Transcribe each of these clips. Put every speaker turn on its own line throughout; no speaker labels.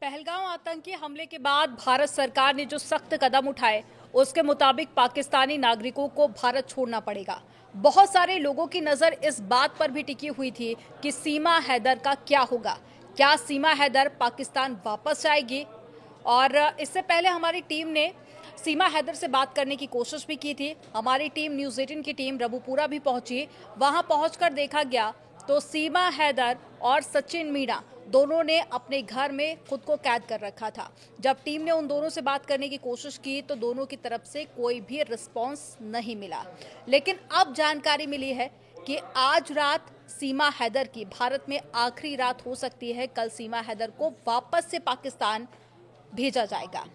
पहलगाम आतंकी हमले के बाद भारत सरकार ने जो सख्त कदम उठाए उसके मुताबिक पाकिस्तानी नागरिकों को भारत छोड़ना पड़ेगा। बहुत सारे लोगों की नजर इस बात पर भी टिकी हुई थी कि सीमा हैदर का क्या होगा, क्या सीमा हैदर पाकिस्तान वापस आएगी। और इससे पहले हमारी टीम ने सीमा हैदर से बात करने की कोशिश भी की थी। हमारी टीम न्यूज़ 18 की टीम रबुपुरा भी पहुंची। वहां पहुंचकर देखा गया तो सीमा हैदर और सचिन मीणा दोनों ने अपने घर में खुद को कैद कर रखा था। जब टीम ने उन दोनों से बात करने की कोशिश की तो दोनों की तरफ से कोई भी रिस्पांस नहीं मिला। लेकिन अब जानकारी मिली है कि आज रात सीमा हैदर की भारत में आखिरी रात हो सकती है। कल सीमा हैदर को वापस से पाकिस्तान भेजा जाएगा,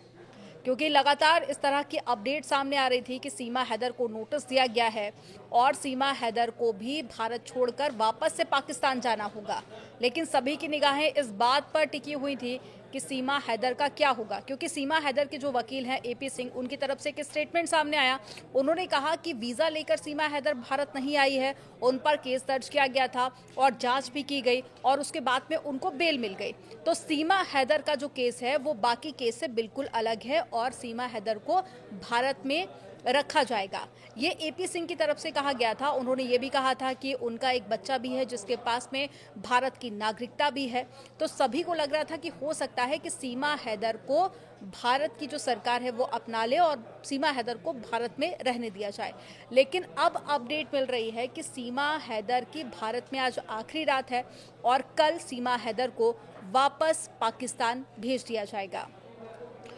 क्योंकि लगातार इस तरह की अपडेट सामने आ रही थी कि सीमा हैदर को नोटिस दिया गया है और सीमा हैदर को भी भारत छोड़कर वापस से पाकिस्तान जाना होगा। लेकिन सभी की निगाहें इस बात पर टिकी हुई थी कि सीमा हैदर का क्या होगा, क्योंकि सीमा हैदर के जो वकील हैं एपी सिंह, उनकी तरफ से एक स्टेटमेंट सामने आया। उन्होंने कहा कि वीज़ा लेकर सीमा हैदर भारत नहीं आई है, उन पर केस दर्ज किया गया था और जांच भी की गई और उसके बाद में उनको बेल मिल गई। तो सीमा हैदर का जो केस है वो बाकी केस से बिल्कुल अलग है और सीमा हैदर को भारत में रखा जाएगा, ये एपी सिंह की तरफ से कहा गया था। उन्होंने ये भी कहा था कि उनका एक बच्चा भी है जिसके पास में भारत की नागरिकता भी है। तो सभी को लग रहा था कि हो सकता है कि सीमा हैदर को भारत की जो सरकार है वो अपना ले और सीमा हैदर को भारत में रहने दिया जाए। लेकिन अब अपडेट मिल रही है कि सीमा हैदर की भारत में आज आखिरी रात है और कल सीमा हैदर को वापस पाकिस्तान भेज दिया जाएगा।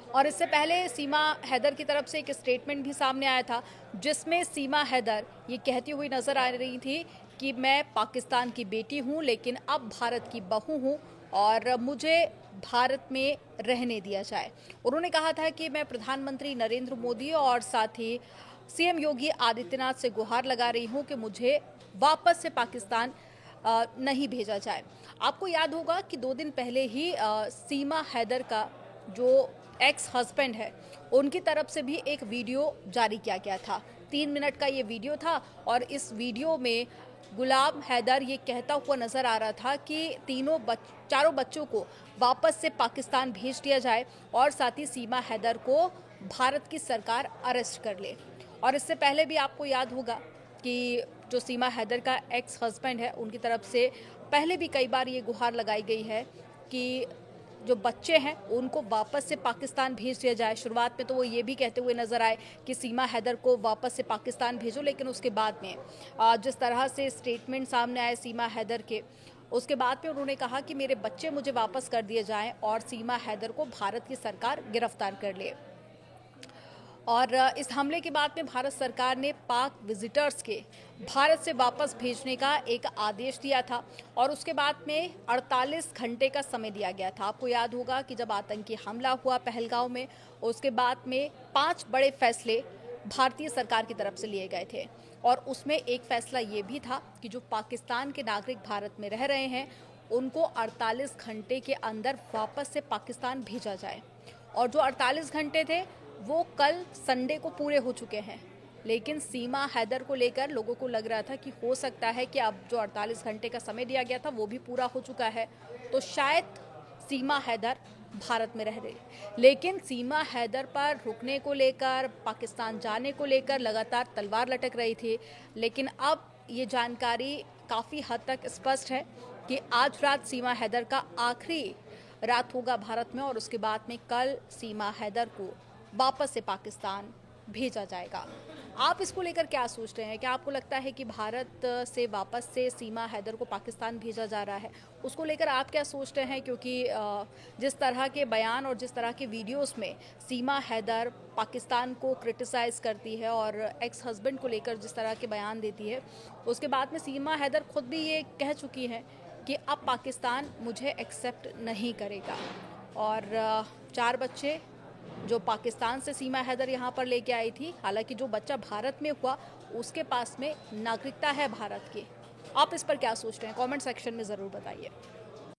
और इससे पहले सीमा हैदर की तरफ से एक स्टेटमेंट भी सामने आया था जिसमें सीमा हैदर ये कहती हुई नजर आ रही थी कि मैं पाकिस्तान की बेटी हूं लेकिन अब भारत की बहू हूं और मुझे भारत में रहने दिया जाए। उन्होंने कहा था कि मैं प्रधानमंत्री नरेंद्र मोदी और साथ ही सीएम योगी आदित्यनाथ से गुहार लगा रही हूं कि मुझे वापस से पाकिस्तान नहीं भेजा जाए। आपको याद होगा कि 2 दिन पहले ही सीमा हैदर का जो एक्स हस्बैंड है उनकी तरफ से भी एक वीडियो जारी किया गया था। 3 मिनट का ये वीडियो था और इस वीडियो में गुलाम हैदर ये कहता हुआ नजर आ रहा था कि चारों बच्चों को वापस से पाकिस्तान भेज दिया जाए और साथ ही सीमा हैदर को भारत की सरकार अरेस्ट कर ले। और इससे पहले भी आपको याद होगा कि जो सीमा हैदर का एक्स हस्बैंड है उनकी तरफ से पहले भी कई बार ये गुहार लगाई गई है कि जो बच्चे हैं उनको वापस से पाकिस्तान भेज दिया जाए। शुरुआत में तो वो ये भी कहते हुए नजर आए कि सीमा हैदर को वापस से पाकिस्तान भेजो, लेकिन उसके बाद में जिस तरह से स्टेटमेंट सामने आए सीमा हैदर के, उसके बाद में उन्होंने कहा कि मेरे बच्चे मुझे वापस कर दिए जाएं और सीमा हैदर को भारत की सरकार गिरफ्तार कर ले। और इस हमले के बाद में भारत सरकार ने पाक विजिटर्स के भारत से वापस भेजने का एक आदेश दिया था और उसके बाद में 48 घंटे का समय दिया गया था। आपको याद होगा कि जब आतंकी हमला हुआ पहलगाम में, उसके बाद में 5 बड़े फैसले भारतीय सरकार की तरफ से लिए गए थे और उसमें एक फैसला ये भी था कि जो पाकिस्तान के नागरिक भारत में रह रहे हैं उनको 48 घंटे के अंदर वापस से पाकिस्तान भेजा जाए। और जो 48 घंटे थे वो कल संडे को पूरे हो चुके हैं। लेकिन सीमा हैदर को लेकर लोगों को लग रहा था कि हो सकता है कि अब जो 48 घंटे का समय दिया गया था वो भी पूरा हो चुका है, तो शायद सीमा हैदर भारत में रह रही। लेकिन सीमा हैदर पर रुकने को लेकर, पाकिस्तान जाने को लेकर लगातार तलवार लटक रही थी। लेकिन अब ये जानकारी काफ़ी हद तक स्पष्ट है कि आज रात सीमा हैदर का आखिरी रात होगा भारत में और उसके बाद में कल सीमा हैदर को वापस से पाकिस्तान भेजा जाएगा। आप इसको लेकर क्या सोच रहे हैं? क्या आपको लगता है कि भारत से वापस से सीमा हैदर को पाकिस्तान भेजा जा रहा है? उसको लेकर आप क्या सोचते हैं? क्योंकि जिस तरह के बयान और जिस तरह के वीडियोस में सीमा हैदर पाकिस्तान को क्रिटिसाइज़ करती है और एक्स हस्बैंड को लेकर जिस तरह के बयान देती है, उसके बाद में सीमा हैदर खुद भी ये कह चुकी हैं कि अब पाकिस्तान मुझे एक्सेप्ट नहीं करेगा। और 4 बच्चे जो पाकिस्तान से सीमा हैदर यहाँ पर लेके आई थी, हालांकि जो बच्चा भारत में हुआ उसके पास में नागरिकता है भारत की। आप इस पर क्या सोचते हैं? कमेंट सेक्शन में ज़रूर बताइए।